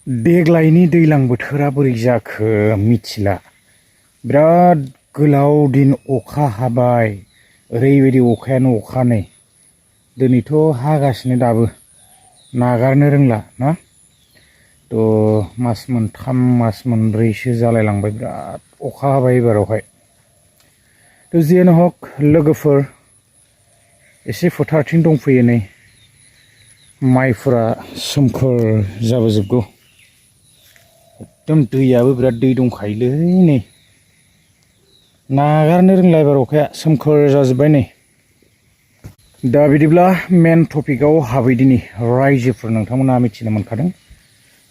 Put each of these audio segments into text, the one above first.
देग्लायनि दैज्लां बोथोरा बोरै जाखो मिथिला बिराद गोलाव दिन अखा हाबाय ओरैबायदि अखायानो अखा नै दिनैथ' हागासिनो दाबो नागारनो रोंला ना मास मोनथाम मास मोनब्रैसो जालायलांबाय बिराद अखा हाबाय एबारावहाय जियानो हक लोगोफोर एसे फोथारथिं दंफैयो नै माइफोरा सोमखोर जाबोजोबगौ एकदम दैयाबो बिराद दै दंखायोलै नै नागारनो रोंला एबार अखाया सोमखोर जाजोब्बाय नै दा बिदिब्ला मेन टपिकआव हाबैदिनि रायजोफोर नोंथांमोना मिथिनो मोनखादों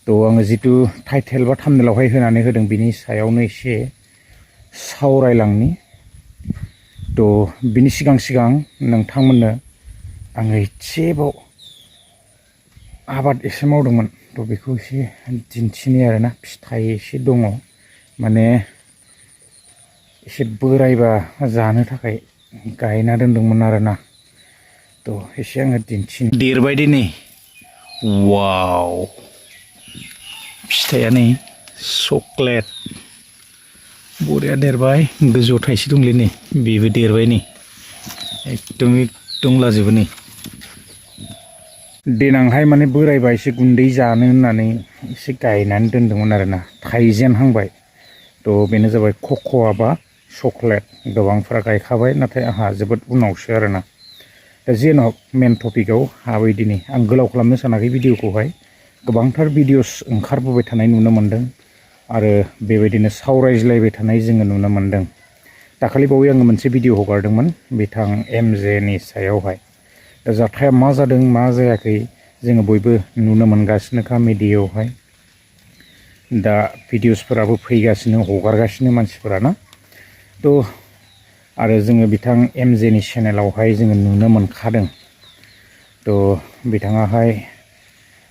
आङो जितु टाइटेल बा थाम्बनेलावहाय होनानै होदों बिनि सायावनो एसे सावरायलांनि बिनि सिगां नोंथांमोननो आङो एसेबाव आबाद एसे मावदोंमोन बेखौ एसे दिन्थिनि आरोना फिथाइ एसे दङ माने एसे बोरायबा जानो थाखाय गायना दोनदोंमोन आरोना एसे आङो दिन्थिनि देरबाय दे नै वाव फिथाइया नै चक्लेट बरिया देरबाय गोजौआव थाइसे दंलै नै बेबो देरबाय नै एकदम दंलाजोबो नै देनांहाय माने बोरायबा एसे गुन्दै जानो होननानै एसे गायनानै दोनदोंमोन आरोना थाइजेनहांबाय बेनो जाबाय कक'आ बा चक्लेट गोबांफ्रा गायखाबाय नाथाय आंहा जोबोद उनावसो आरोना जियानो हक मेन टपिकआव हाबै दिनै आं गोलाव खालामनो सानाखै भिडिअखौहाय गोबांथार भिडिअस ओंखारबोबाय थानाय नुनो मोन्दों आरो बेबायदिनो सावरायज्लायबाय थानाय जोङो नुनो मोन्दों दाखालि बावै आङो मोनसे भिडिअ हगारदोंमोन बिथां एमजेनि सायावहाय जाथाया मा जादों मा जायाखै जोङो बयबो नुनो मोनगासिनोखा मिडियायावहाय दा भिडिअसफोराबो फैगासिनो हगारगासिनो मानसिफोरा ना आरो जोङो बिथां एमजेनि चेनेलावहाय जोङो नुनो मोनखादों बिथाङाहाय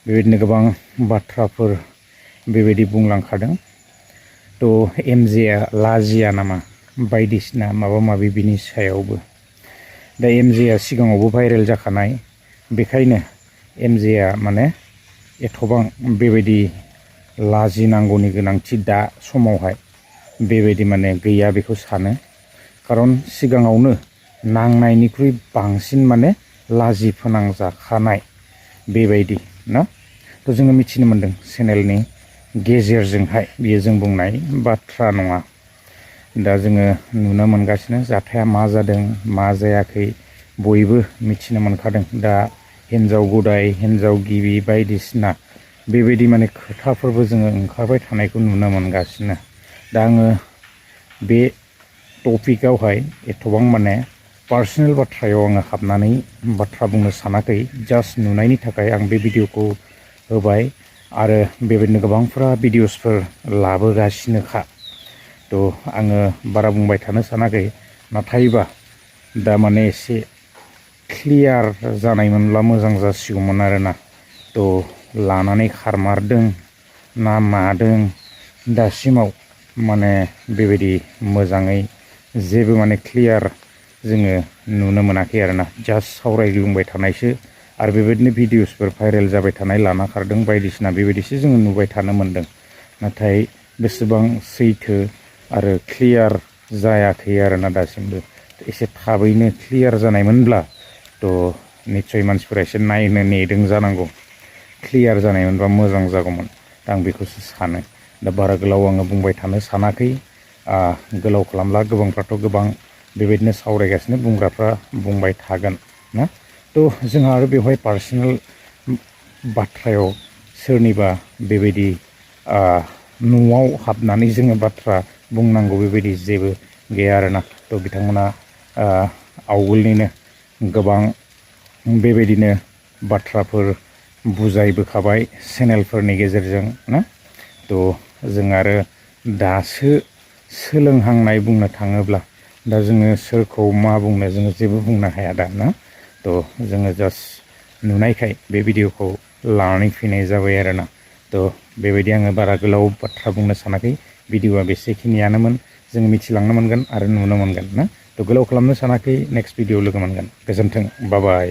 बेबायदिनो गोबां बाथ्राफोर बेबायदि बुंलांखादों एमजेआ लाजिया नामा बायदिसिना माबा माबि बिनि सायावबो दा एमजेआ सिगाङावबो भाइरेल जाखानाय बेखायनो एमजेआ माने एथबां बेबायदि लाजिनांगौनि गोनांथि दा समावहाय बेबायदि माने गैया बेखौ सानो खारन सिगाङावनो नांनायनिख्रुइ बांसिन माने लाजि फोनांजाखानाय बेबायदि ना जोङो मिथिनो मोन्दों चेनेलनि गेजेरजोंहाय बियो जों बुंनाय बाथ्रा नङा दा जोङो नुनो मोनगासिनो जाथाया मा जादों मा जायाखै बयबो मिथिनो मोनखादों दा हिन्जाव गदाय हिन्जाव गिबि बायदिसिना बेबायदि माने खोथाफोरबो जोङो ओंखारबाय थानायखौ नुनो मोनगासिनो दा आङो बे टपिकआवहाय एथबां माने पार्सनेल बाथ्रायाव आङो हाबनानै बाथ्रा बुंनो सानाखै जास्ट नुनायनि थाखाय आं बे भिडिअखौ होबाय आरो बेबायदिनो गोबांफ्रा भिडिअसफोर लाबोगासिनोखा आङो बारा बुंबाय थानो सानाखै नाथायबा दा माने एसे क्लियार जानायमोनब्ला मोजां जासिगौमोन आरोना लानानै खारमारदों ना मादों दासिमाव माने बेबायदि मोजाङै जेबो माने क्लियार जोङो नुनो मोनाखै आरोना जास्ट सावरायग्लुंबाय थानायसो आरो बेबायदिनो भिडिअसफोर भाइरेल जाबाय थानाय लाना खारदों बायदिसिना बेबायदिसो जोङो नुबाय थानो मोन्दों नाथाय बेसेबां सैथो आरो क्लियार जायाखै आरोना दासिमबो एसे थाबैनो क्लियार जानायमोनब्ला निस्सय मानसिफोरा एसे नायनो नेदों जानांगौ क्लियार जानायमोनबा मोजां जागौमोन आं बेखौसो सानो दा बारा गोलाव आङो बुंबाय थानो सानाखै गोलाव खालामब्ला गोबांफ्राथ' गोबां बेबायदिनो सावरायगासिनो बुंग्राफ्रा बुंबाय थागोन ना जोंहा आरो बेवहाय पार्सनेल बाथ्रायाव सोरनिबा बेबायदि न'आव हाबनानै जोङो बाथ्रा बुंनांगौ बेबायदि जेबो गैया आरोना बिथांमोना आवगोलनिनो गोबां बेबायदिनो बाथ्राफोर बुजायबोखाबाय चेनेलफोरनि गेजेरजों ना जों आरो दासो सोलोंहांनाय बुंनो थाङोब्ला दा जोङो सोरखौ मा बुंनो जोङो जेबो बुंनो हाया दा ना जोङो जास्ट नुनायखाय बे भिडिअखौ लानानै फैनाय जाबाय आरोना बेबायदि आङो बारा गोलाव बाथ्रा बुंनो सानाखै भिडिअआ बेसेखिनियानोमोन जों मिथिलांनो मोनगोन आरो नुनो मोनगोन ना गोलाव खालामनो सानाखै नेक्स्ट भिडिअ लोगो मोनगोन गोजोन्थों बाय बाय